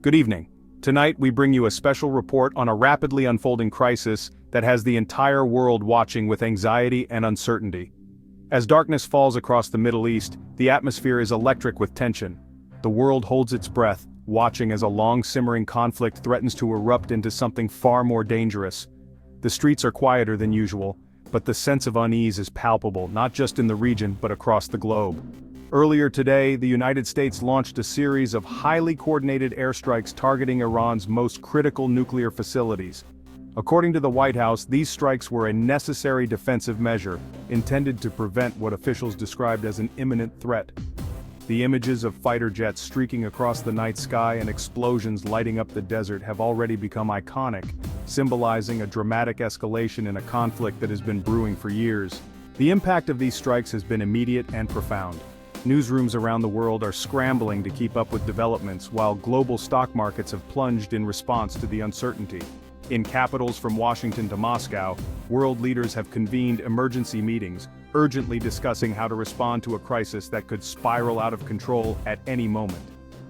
Good evening. Tonight we bring you a special report on a rapidly unfolding crisis that has the entire world watching with anxiety and uncertainty. As darkness falls across the Middle East, the atmosphere is electric with tension. The world holds its breath, watching as a long-simmering conflict threatens to erupt into something far more dangerous. The streets are quieter than usual, but the sense of unease is palpable, not just in the region but across the globe. Earlier today, the United States launched a series of highly coordinated airstrikes targeting Iran's most critical nuclear facilities. According to the White House, these strikes were a necessary defensive measure, intended to prevent what officials described as an imminent threat. The images of fighter jets streaking across the night sky and explosions lighting up the desert have already become iconic, symbolizing a dramatic escalation in a conflict that has been brewing for years. The impact of these strikes has been immediate and profound. Newsrooms around the world are scrambling to keep up with developments, while global stock markets have plunged in response to the uncertainty. In capitals from Washington to Moscow, world leaders have convened emergency meetings, urgently discussing how to respond to a crisis that could spiral out of control at any moment.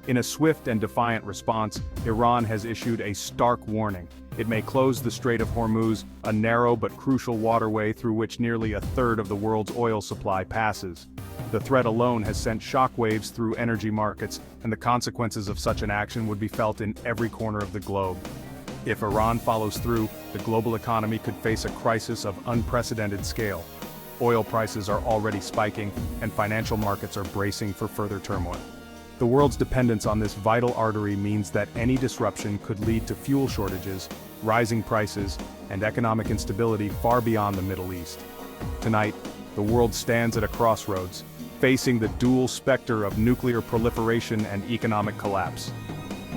In a swift and defiant response, Iran has issued a stark warning. It may close the Strait of Hormuz, a narrow but crucial waterway through which nearly a third of the world's oil supply passes. The threat alone has sent shockwaves through energy markets, and the consequences of such an action would be felt in every corner of the globe. If Iran follows through, the global economy could face a crisis of unprecedented scale. Oil prices are already spiking, and financial markets are bracing for further turmoil. The world's dependence on this vital artery means that any disruption could lead to fuel shortages, rising prices, and economic instability far beyond the Middle East. Tonight, the world stands at a crossroads, facing the dual specter of nuclear proliferation and economic collapse.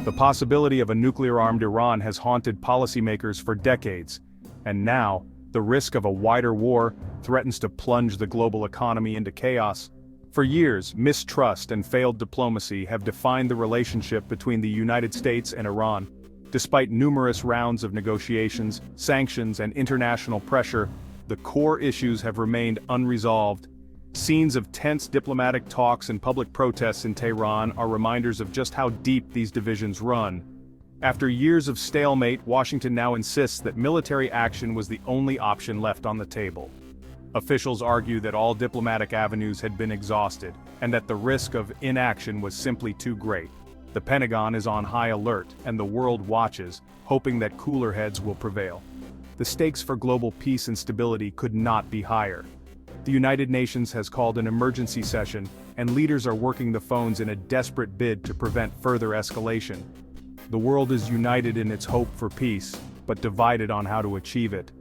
The possibility of a nuclear-armed Iran has haunted policymakers for decades, and now, the risk of a wider war threatens to plunge the global economy into chaos. For years, mistrust and failed diplomacy have defined the relationship between the United States and Iran. Despite numerous rounds of negotiations, sanctions, and international pressure, the core issues have remained unresolved. Scenes of tense diplomatic talks and public protests in Tehran are reminders of just how deep these divisions run. After years of stalemate, Washington now insists that military action was the only option left on the table. Officials argue that all diplomatic avenues had been exhausted, and that the risk of inaction was simply too great. The Pentagon is on high alert, and the world watches, hoping that cooler heads will prevail. The stakes for global peace and stability could not be higher. The United Nations has called an emergency session, and leaders are working the phones in a desperate bid to prevent further escalation. The world is united in its hope for peace, but divided on how to achieve it.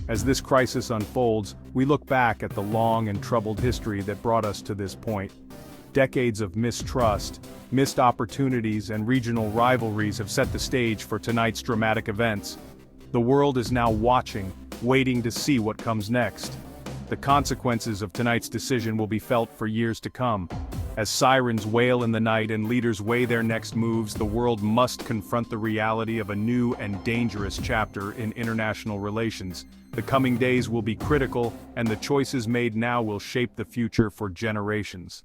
As this crisis unfolds, we look back at the long and troubled history that brought us to this point. Decades of mistrust, missed opportunities, and regional rivalries have set the stage for tonight's dramatic events. The world is now watching, waiting to see what comes next. The consequences of tonight's decision will be felt for years to come. As sirens wail in the night and leaders weigh their next moves, the world must confront the reality of a new and dangerous chapter in international relations. The coming days will be critical, and the choices made now will shape the future for generations.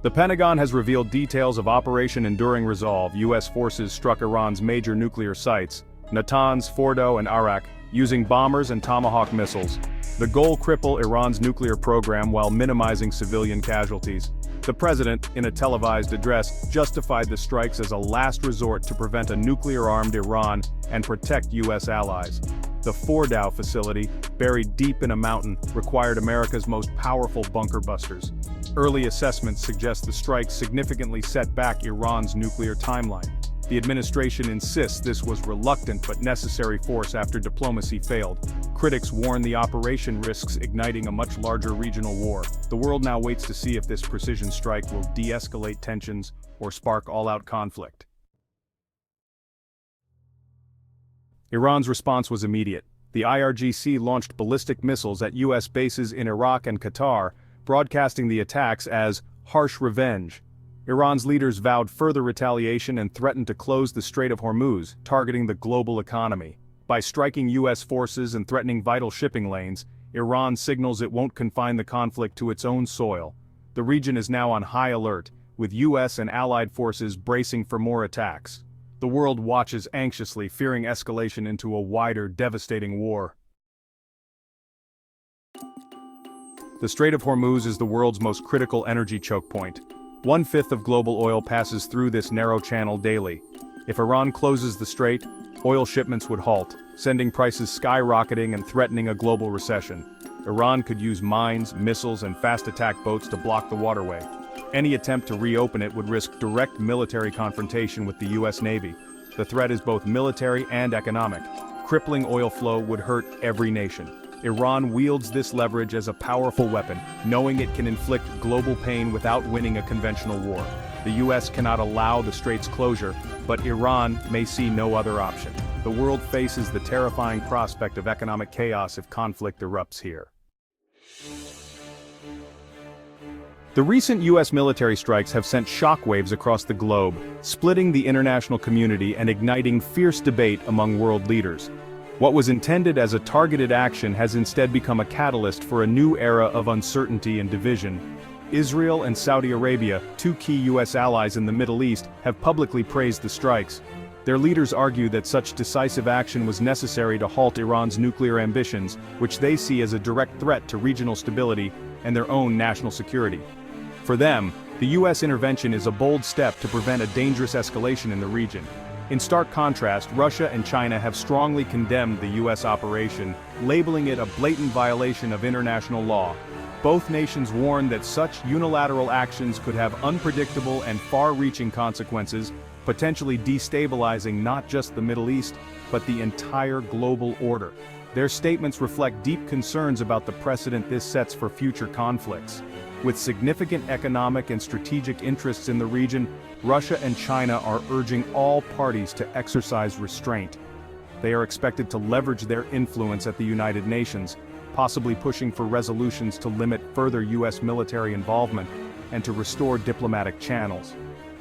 The Pentagon has revealed details of Operation Enduring Resolve. U.S. forces struck Iran's major nuclear sites, Natanz, Fordo, and Arak, using bombers and Tomahawk missiles. The goal: cripple Iran's nuclear program while minimizing civilian casualties. The president, in a televised address, justified the strikes as a last resort to prevent a nuclear-armed Iran and protect U.S. allies. The Fordow facility, buried deep in a mountain, required America's most powerful bunker busters. Early assessments suggest the strikes significantly set back Iran's nuclear timeline. The administration insists this was reluctant but necessary force after diplomacy failed. Critics warn the operation risks igniting a much larger regional war. The world now waits to see if this precision strike will de-escalate tensions or spark all-out conflict. Iran's response was immediate. The IRGC launched ballistic missiles at U.S. bases in Iraq and Qatar, broadcasting the attacks as harsh revenge. Iran's leaders vowed further retaliation and threatened to close the Strait of Hormuz, targeting the global economy. By striking U.S. forces and threatening vital shipping lanes, Iran signals it won't confine the conflict to its own soil. The region is now on high alert, with US and allied forces bracing for more attacks. The world watches anxiously, fearing escalation into a wider, devastating war. The Strait of Hormuz is the world's most critical energy choke point. 1/5 of global oil passes through this narrow channel daily. If Iran closes the strait, oil shipments would halt, sending prices skyrocketing and threatening a global recession. Iran could use mines, missiles, and fast attack boats to block the waterway. Any attempt to reopen it would risk direct military confrontation with the US Navy. The threat is both military and economic. Crippling oil flow would hurt every nation. Iran wields this leverage as a powerful weapon, knowing it can inflict global pain without winning a conventional war. The US cannot allow the strait's closure, but Iran may see no other option. The world faces the terrifying prospect of economic chaos if conflict erupts here. The recent US military strikes have sent shockwaves across the globe, splitting the international community and igniting fierce debate among world leaders. What was intended as a targeted action has instead become a catalyst for a new era of uncertainty and division. Israel and Saudi Arabia, two key US allies in the Middle East, have publicly praised the strikes. Their leaders argue that such decisive action was necessary to halt Iran's nuclear ambitions, which they see as a direct threat to regional stability and their own national security. For them, the US intervention is a bold step to prevent a dangerous escalation in the region. In stark contrast, Russia and China have strongly condemned the US operation, labeling it a blatant violation of international law. Both nations warn that such unilateral actions could have unpredictable and far-reaching consequences, potentially destabilizing not just the Middle East, but the entire global order. Their statements reflect deep concerns about the precedent this sets for future conflicts. With significant economic and strategic interests in the region, Russia and China are urging all parties to exercise restraint. They are expected to leverage their influence at the United Nations, possibly pushing for resolutions to limit further US military involvement and to restore diplomatic channels.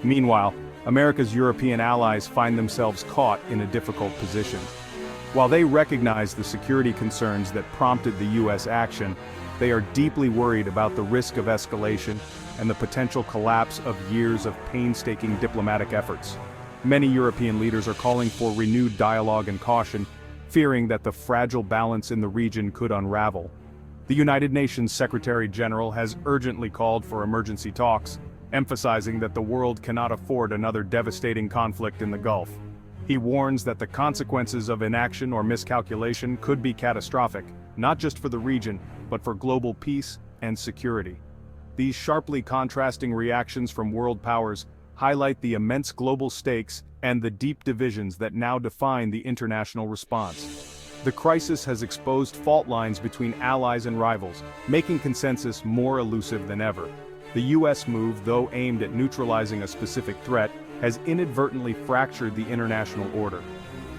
Meanwhile, America's European allies find themselves caught in a difficult position. While they recognize the security concerns that prompted the US action, they are deeply worried about the risk of escalation and the potential collapse of years of painstaking diplomatic efforts. Many European leaders are calling for renewed dialogue and caution, fearing that the fragile balance in the region could unravel. The United Nations Secretary General has urgently called for emergency talks, emphasizing that the world cannot afford another devastating conflict in the Gulf. He warns that the consequences of inaction or miscalculation could be catastrophic, not just for the region, but for global peace and security. These sharply contrasting reactions from world powers highlight the immense global stakes and the deep divisions that now define the international response. The crisis has exposed fault lines between allies and rivals, making consensus more elusive than ever. The US move, though aimed at neutralizing a specific threat, has inadvertently fractured the international order.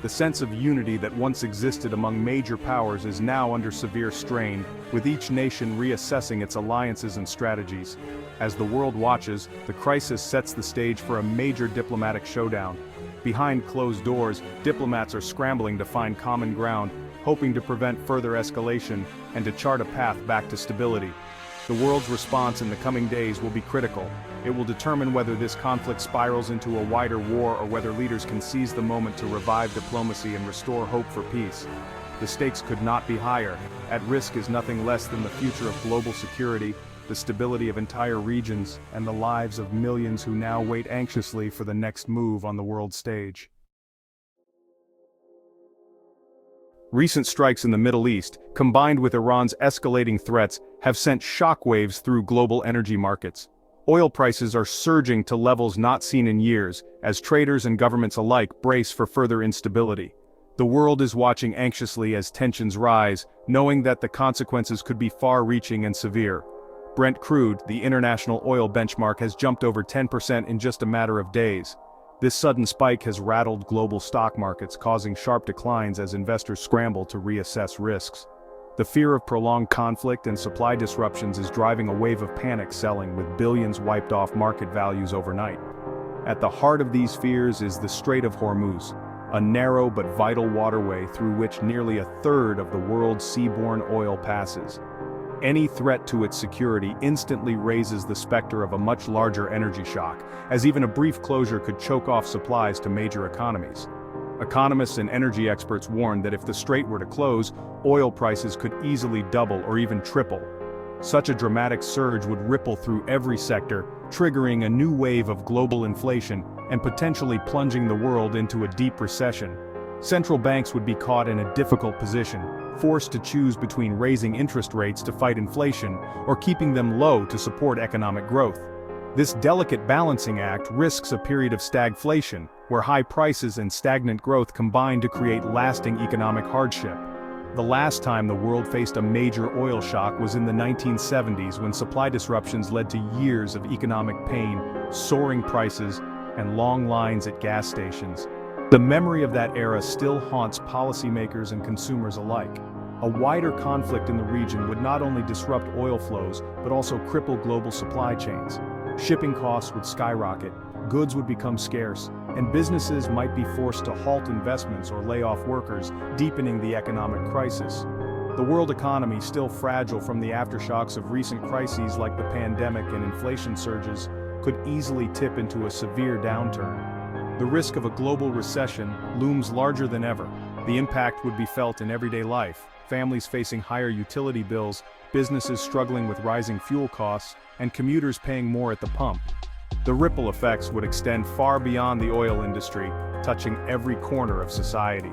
The sense of unity that once existed among major powers is now under severe strain, with each nation reassessing its alliances and strategies. As the world watches, the crisis sets the stage for a major diplomatic showdown. Behind closed doors, diplomats are scrambling to find common ground, hoping to prevent further escalation and to chart a path back to stability. The world's response in the coming days will be critical. It will determine whether this conflict spirals into a wider war or whether leaders can seize the moment to revive diplomacy and restore hope for peace. The stakes could not be higher. At risk is nothing less than the future of global security, the stability of entire regions, and the lives of millions who now wait anxiously for the next move on the world stage. Recent strikes in the Middle East, combined with Iran's escalating threats, have sent shockwaves through global energy markets. Oil prices are surging to levels not seen in years, as traders and governments alike brace for further instability. The world is watching anxiously as tensions rise, knowing that the consequences could be far-reaching and severe. Brent crude, the international oil benchmark, has jumped over 10% in just a matter of days. This sudden spike has rattled global stock markets, causing sharp declines as investors scramble to reassess risks. The fear of prolonged conflict and supply disruptions is driving a wave of panic selling, with billions wiped off market values overnight. At the heart of these fears is the Strait of Hormuz, a narrow but vital waterway through which nearly a third of the world's seaborne oil passes. Any threat to its security instantly raises the specter of a much larger energy shock, as even a brief closure could choke off supplies to major economies. Economists and energy experts warn that if the strait were to close, oil prices could easily double or even triple. Such a dramatic surge would ripple through every sector, triggering a new wave of global inflation and potentially plunging the world into a deep recession. Central banks would be caught in a difficult position, forced to choose between raising interest rates to fight inflation or keeping them low to support economic growth. This delicate balancing act risks a period of stagflation, where high prices and stagnant growth combine to create lasting economic hardship. The last time the world faced a major oil shock was in the 1970s, when supply disruptions led to years of economic pain, soaring prices, and long lines at gas stations. The memory of that era still haunts policymakers and consumers alike. A wider conflict in the region would not only disrupt oil flows, but also cripple global supply chains. Shipping costs would skyrocket, goods would become scarce, and businesses might be forced to halt investments or lay off workers, deepening the economic crisis. The world economy, still fragile from the aftershocks of recent crises like the pandemic and inflation surges, could easily tip into a severe downturn. The risk of a global recession looms larger than ever. The impact would be felt in everyday life, families facing higher utility bills, businesses struggling with rising fuel costs, and commuters paying more at the pump. The ripple effects would extend far beyond the oil industry, touching every corner of society.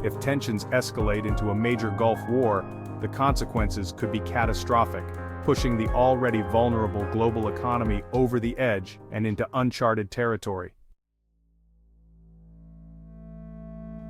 If tensions escalate into a major Gulf War, the consequences could be catastrophic, pushing the already vulnerable global economy over the edge and into uncharted territory.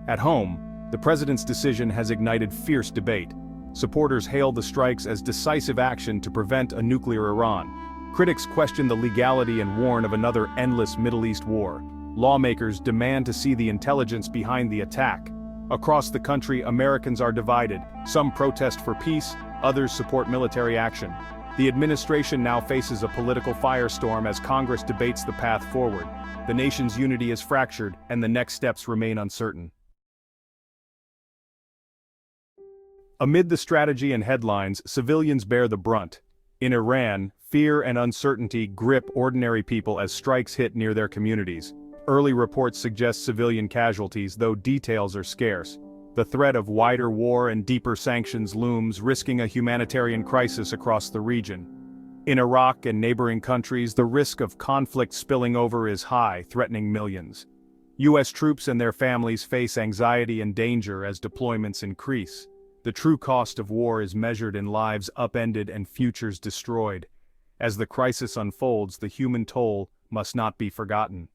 At home, the president's decision has ignited fierce debate. Supporters hail the strikes as decisive action to prevent a nuclear Iran. Critics question the legality and warn of another endless Middle East war. Lawmakers demand to see the intelligence behind the attack. Across the country, Americans are divided. Some protest for peace, others support military action. The administration now faces a political firestorm as Congress debates the path forward. The nation's unity is fractured, and the next steps remain uncertain. Amid the strategy and headlines, civilians bear the brunt. In Iran, fear and uncertainty grip ordinary people as strikes hit near their communities. Early reports suggest civilian casualties, though details are scarce. The threat of wider war and deeper sanctions looms, risking a humanitarian crisis across the region. In Iraq and neighboring countries, the risk of conflict spilling over is high, threatening millions. U.S. troops and their families face anxiety and danger as deployments increase. The true cost of war is measured in lives upended and futures destroyed. As the crisis unfolds, the human toll must not be forgotten.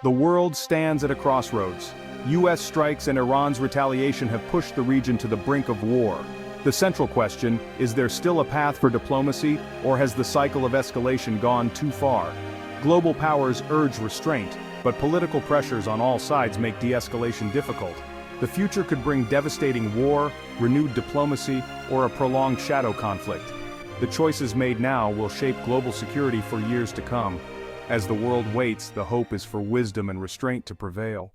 The world stands at a crossroads. U.S. strikes and Iran's retaliation have pushed the region to the brink of war. The central question, is there still a path for diplomacy, or has the cycle of escalation gone too far? Global powers urge restraint, but political pressures on all sides make de-escalation difficult. The future could bring devastating war, renewed diplomacy, or a prolonged shadow conflict. The choices made now will shape global security for years to come. As the world waits, the hope is for wisdom and restraint to prevail.